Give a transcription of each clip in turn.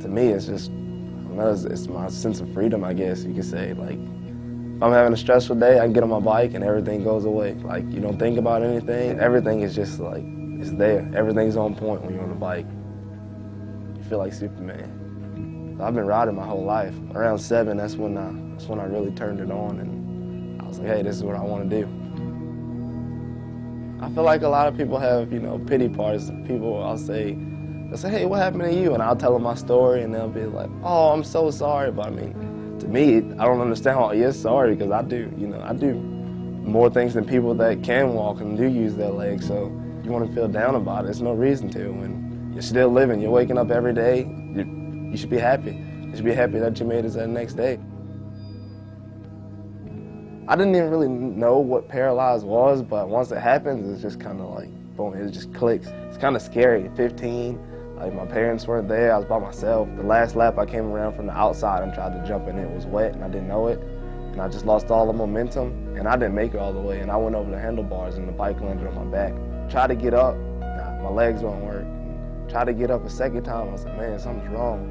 To me, it's just, I don't know, it's my sense of freedom, I guess you could say. Like, if I'm having a stressful day, I can get on my bike and everything goes away. Like, you don't think about anything. Everything is just like, it's there. Everything's on point when you're on the bike. You feel like Superman. I've been riding my whole life. Around 7, that's when I really turned it on, and I was like, hey, this is what I want to do. I feel like a lot of people have, pity parties. People, they'll say, hey, what happened to you? And I'll tell them my story, and they'll be like, oh, I'm so sorry. But I mean, to me, I don't understand why you're sorry, because I do, I do more things than people that can walk and do use their legs. So you want to feel down about it, there's no reason to. When you're still living, you're waking up every day, you should be happy. You should be happy that you made it to the next day. I didn't even really know what paralyzed was, but once it happens, it's just kind of like, boom, it just clicks. It's kind of scary. At 15, like my parents weren't there, I was by myself. The last lap I came around from the outside and tried to jump in, it was wet and I didn't know it. And I just lost all the momentum and I didn't make it all the way. And I went over the handlebars and the bike landed on my back. Tried to get up, my legs won't work. Tried to get up a second time, I was like, man, something's wrong.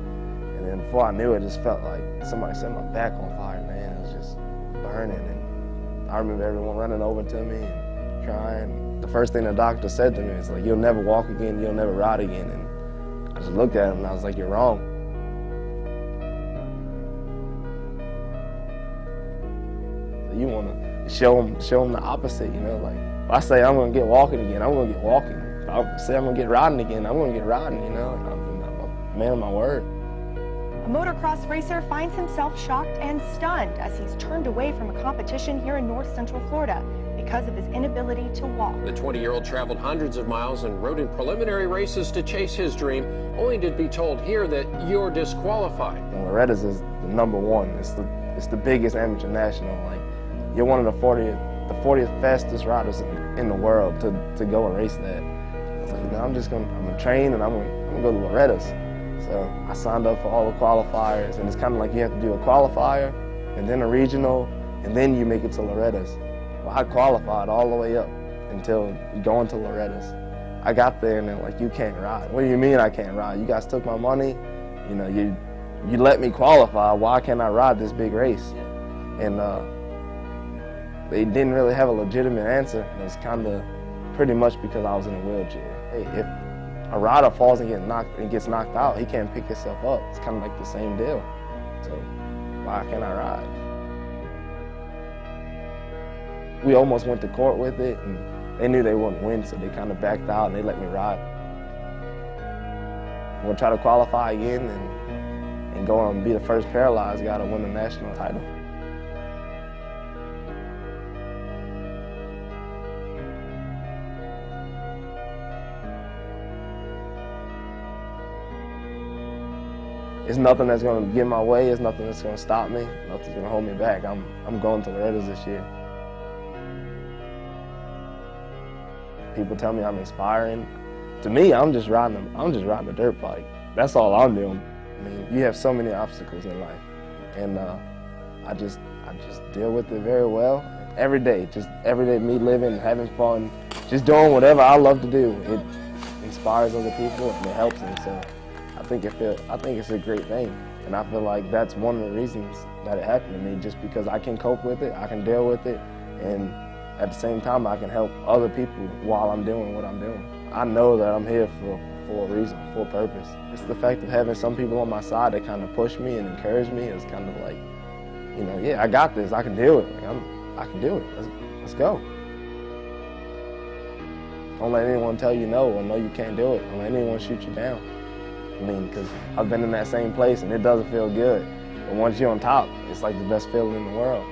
And then before I knew it, just felt like somebody set my back on fire, man. It was just burning. And I remember everyone running over to me and crying. The first thing the doctor said to me is like, you'll never walk again, you'll never ride again. And I just looked at him and I was like, you're wrong. You want to show them the opposite, like, if I say I'm going to get walking again, I'm going to get walking. If I say I'm going to get riding again, I'm going to get riding, And I'm a man of my word. A motocross racer finds himself shocked and stunned as he's turned away from a competition here in North Central Florida because of his inability to walk. The 20-year-old traveled hundreds of miles and rode in preliminary races to chase his dream, only to be told here that you're disqualified. Loretta's is the #1. It's the biggest amateur national. Like, you're one of the 40th fastest riders in the world to go and race that. I was like, I'm gonna train and I'm gonna go to Loretta's. So I signed up for all the qualifiers, and it's kind of like you have to do a qualifier and then a regional, and then you make it to Loretta's. Well, I qualified all the way up until going to Loretta's. I got there and they're like, you can't ride. What do you mean I can't ride? You guys took my money, you let me qualify, why can't I ride this big race? And they didn't really have a legitimate answer. It was kind of pretty much because I was in a wheelchair. Hey, if a rider falls and gets knocked out, he can't pick himself up. It's kind of like the same deal. So why can't I ride? We almost went to court with it, and they knew they wouldn't win, so they kind of backed out and they let me ride. I'm gonna try to qualify again and go and be the first paralyzed guy to win the national title. It's nothing that's going to get in my way. It's nothing that's going to stop me. Nothing's going to hold me back. I'm going to Loretta's this year. People tell me I'm inspiring. To me, I'm just riding a dirt bike. That's all I'm doing. I mean, you have so many obstacles in life, and I just deal with it very well. Every day, me living, having fun, just doing whatever I love to do. It inspires other people and it helps me. So I think it's a great thing, and I feel like that's one of the reasons that it happened to me, just because I can cope with it, I can deal with it, and at the same time I can help other people while I'm doing what I'm doing. I know that I'm here for a reason, for a purpose. It's the fact of having some people on my side that kind of push me and encourage me. It's kind of like, yeah, I got this, I can do it. Like, I can do it, let's go. Don't let anyone tell you no, or no, you can't do it. Don't let anyone shoot you down. I mean, because I've been in that same place and it doesn't feel good. But once you're on top, it's like the best feeling in the world.